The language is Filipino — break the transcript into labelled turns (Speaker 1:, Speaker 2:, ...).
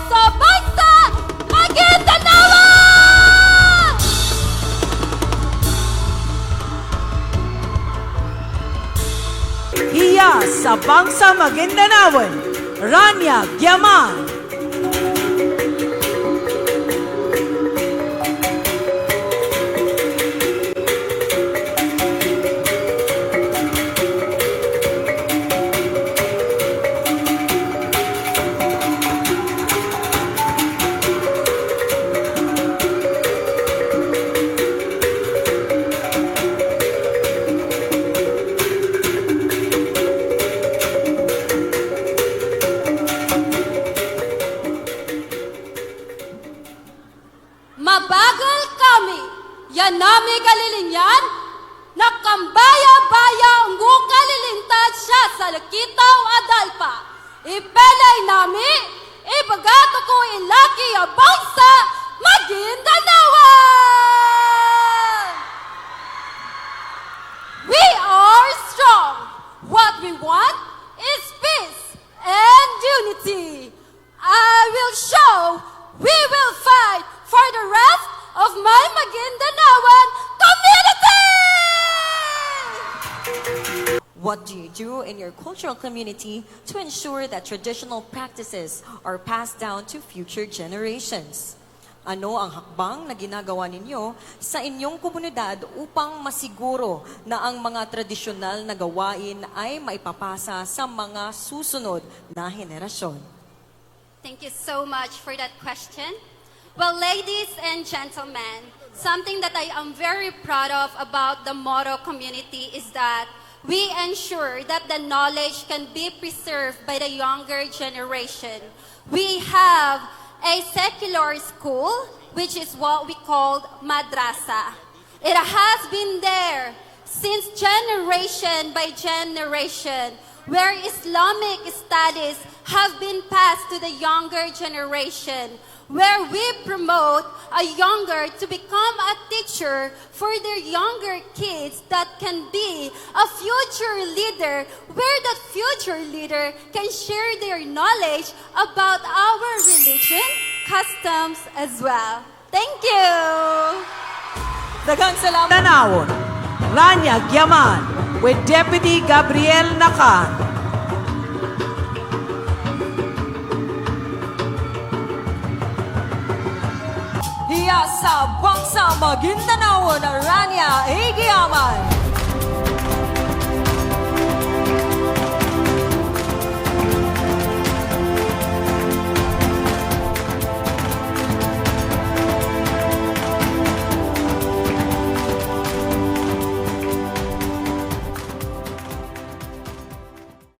Speaker 1: sa bansa Maguindanao!
Speaker 2: Hiya sa bangsa Maguindanaon, Rania Giaman.
Speaker 1: Mabagol kami, yan nami kalilinyan, nakambaya-baya ngu kalilintad siya sa lakitaw adalpa. Ipelay nami, ibagato ko ilaki a bangsa Maguindanao! We are strong. What we want is peace and unity. I will show, we will fight for the rest of my Maguindanaoan community!
Speaker 3: What do you do in your cultural community to ensure that traditional practices are passed down to future generations? Ano ang hakbang na ginagawa ninyo sa inyong komunidad upang masiguro na ang mga tradisyonal na gawain ay maipapasa sa mga susunod na henerasyon?
Speaker 1: Thank you so much for that question. Well, ladies and gentlemen, something that I am very proud of about the Moro community is that we ensure that the knowledge can be preserved by the younger generation. We have a secular school, which is what we call madrasa. It has been there since generation by generation, where Islamic studies have been passed to the younger generation, where we promote a younger to become a teacher for their younger kids that can be a future leader, where that future leader can share their knowledge about our religion, customs as well. Thank you!
Speaker 3: Daghang salamat!
Speaker 2: Maguindanao, Rania Giaman with Deputy Gabriel Nacan.
Speaker 3: Hiya sa bangsa Maguindanao na Rania A. Giaman.